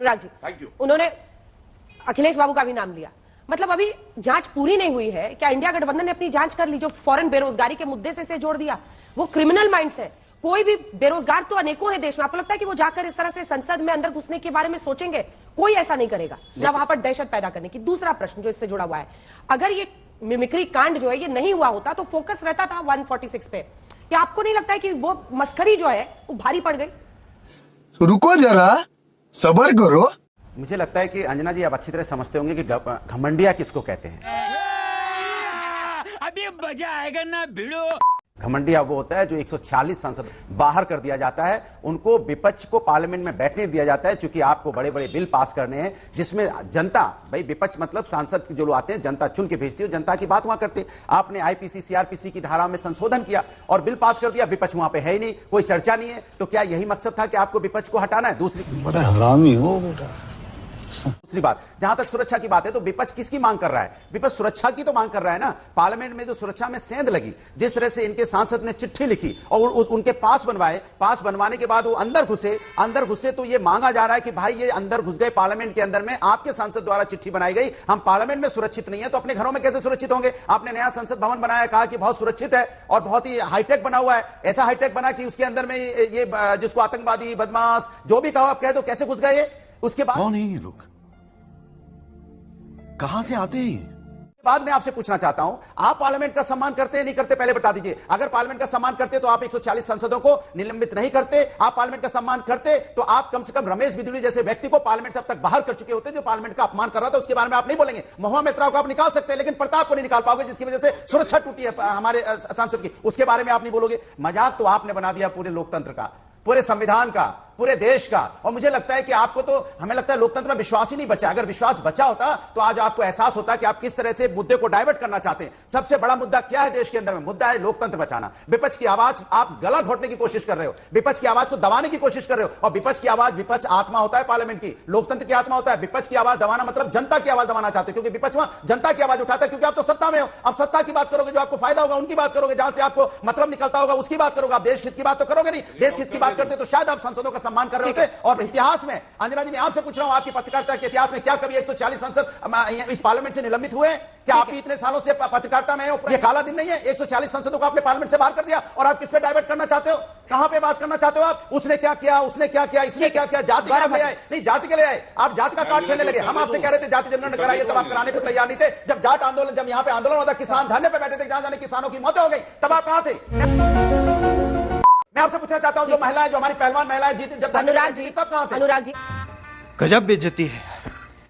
Anurag ji, thank you. उन्होंने अखिलेश बाबू का भी नाम लिया। मतलब अभी जांच पूरी नहीं हुई है क्या? इंडिया गठबंधन ने अपनी जांच कर ली? जो फॉरेन बेरोजगारी के मुद्दे से जोड़ दिया, वो क्रिमिनल माइंड्स है। कोई भी बेरोजगार तो अनेकों हैं देश में। आपको लगता है कि वो जाकर इस तरह से संसद में अंदर घुसने के बारे में सोचेंगे? कोई ऐसा नहीं करेगा, ना वहां पर दहशत पैदा करने की। दूसरा प्रश्न जो इससे जुड़ा हुआ है, अगर ये मिमिक्री कांड जो है ये नहीं हुआ होता तो फोकस रहता था 146 पे। क्या आपको नहीं लगता है कि वो मस्खरी जो है वो भारी पड़ गई? तो रुको जरा, सबर करो। मुझे लगता है कि अंजना जी आप अच्छी तरह समझते होंगे कि घमंडिया किसको कहते हैं। अभी मजा आएगा ना भिड़ो। घमंडिया वो होता है जो 146 सांसद बाहर कर दिया जाता है, उनको विपक्ष को पार्लियामेंट में बैठने दिया जाता है, क्योंकि आपको बड़े बड़े बिल पास करने हैं जिसमें जनता, भाई विपक्ष मतलब सांसद जो लोग आते हैं जनता चुन के भेजती है, जनता की बात वहां करते। आपने आईपीसी सीआरपीसी की धारा में संशोधन किया और बिल पास कर दिया, विपक्ष वहां पे है ही नहीं, कोई चर्चा नहीं है। तो क्या यही मकसद था कि आपको विपक्ष को हटाना है? बड़ा हरामी हो बेटा। दूसरी बात, जहां तक सुरक्षा की बात है तो विपक्ष किसकी मांग कर रहा है? विपक्ष सुरक्षा की तो मांग कर रहा है ना। पार्लियामेंट में जो सुरक्षा में सेंध लगी, जिस तरह से इनके सांसद ने चिट्ठी लिखी और उनके पास बनवाए, पास बनवाने के बाद वो अंदर घुसे तो ये मांगा जा रहा है कि भाई ये अंदर घुस गए पार्लियामेंट के अंदर में, आपके सांसद द्वारा चिट्ठी बनाई गई, हम पार्लियामेंट में सुरक्षित नहीं है तो अपने घरों में कैसे सुरक्षित होंगे? आपने नया संसद भवन बनाया, कहा कि बहुत सुरक्षित है और बहुत ही हाईटेक बना हुआ है। ऐसा हाईटेक बना कि उसके अंदर में ये जिसको आतंकवादी, बदमाश जो भी कहो आप कह दो, कैसे घुस गए? उसके बाद कौन है ये लोग, कहां से आते हैं? बाद में आपसे पूछना चाहता हूं, आप पार्लियामेंट का सम्मान करते हैं नहीं करते? पहले बता दीजिए। अगर पार्लियामेंट का सम्मान करते तो आप 140 सांसदों को निलंबित नहीं करते। आप पार्लियामेंट का सम्मान करते तो आप कम से कम रमेश बिधुड़ी जैसे व्यक्ति को पार्लियामेंट से अब तक बाहर कर चुके होते, जो पार्लियामेंट का अपमान कर रहा था। उसके बारे में आप नहीं बोलेंगे। महुआ मित्रा को आप निकाल सकते हैं लेकिन प्रताप को नहीं निकाल पाओगे, जिसकी वजह से सुरक्षा टूटी है हमारे सांसद की, उसके बारे में आप नहीं बोलोगे। मजाक तो आपने बना दिया पूरे लोकतंत्र का, पूरे संविधान का, पूरे देश का। और मुझे लगता है कि आपको तो, हमें लगता है लोकतंत्र में विश्वास ही नहीं बचा। अगर विश्वास बचा होता तो आज आपको एहसास होता कि आप किस तरह से मुद्दे को डाइवर्ट करना चाहते हैं। सबसे बड़ा मुद्दा क्या है देश के अंदर में? मुद्दा है लोकतंत्र बचाना। विपक्ष की आवाज आप गला घोटने की कोशिश कर रहे हो, विपक्ष की आवाज को दबाने की कोशिश कर रहे हो। और विपक्ष की आवाज, विपक्ष आत्मा होता है पार्लियामेंट की, लोकतंत्र की आत्मा होता है। विपक्ष की आवाज दबाना मतलब जनता की आवाज दबाना चाहते हो, क्योंकि विपक्ष वहां जनता की आवाज उठाता है, क्योंकि आप तो सत्ता में हो। अब सत्ता की बात करोगे, जो आपको फायदा होगा उनकी बात करोगे, जहां से आपको मतलब निकलता होगा उसकी बात करोगे। आप देश हित की बात तो करोगे नहीं। देश हित की बात करते तो शायद आप संसदों का सम्मान कर रहे होते। और इतिहास में, अंजना जी मैं आपसे पूछ रहा हूं, आपकी पत्रकारिता के इतिहास में क्या कभी 140 सांसद इस पार्लियामेंट से निलंबित हुए? क्या आप इतने सालों से पत्रकारिता में हो? ये काला दिन नहीं है? 140 सांसदों को आपने पार्लियामेंट से बाहर कर दिया और आप किस पे डाइवर्ट करना चाहते हो? कहां पे बात करना चाहते हो आप? उसने क्या किया, उसने क्या किया, इसने क्या किया? जाति का ले आए, नहीं जाति के ले आए, आप जाति का कार्ड खेलने लगे। हम आपसे कह रहे थे जाति जनगणना कराइए, तब आप कराने को तैयार नहीं थे। जब जाट आंदोलन, जब यहां पे आंदोलन होता, किसान धरने पे बैठे थे, जहां जाने किसानों की मौतें हो गई, तब आप कहां थे? मैं आपसे पूछना चाहता हूं, जो महिलाएं, जो हमारी पहलवान महिलाएं जीती, जब अनुराग जी, तब कहां थे? अनुराग जी, गजब बेइज्जती है।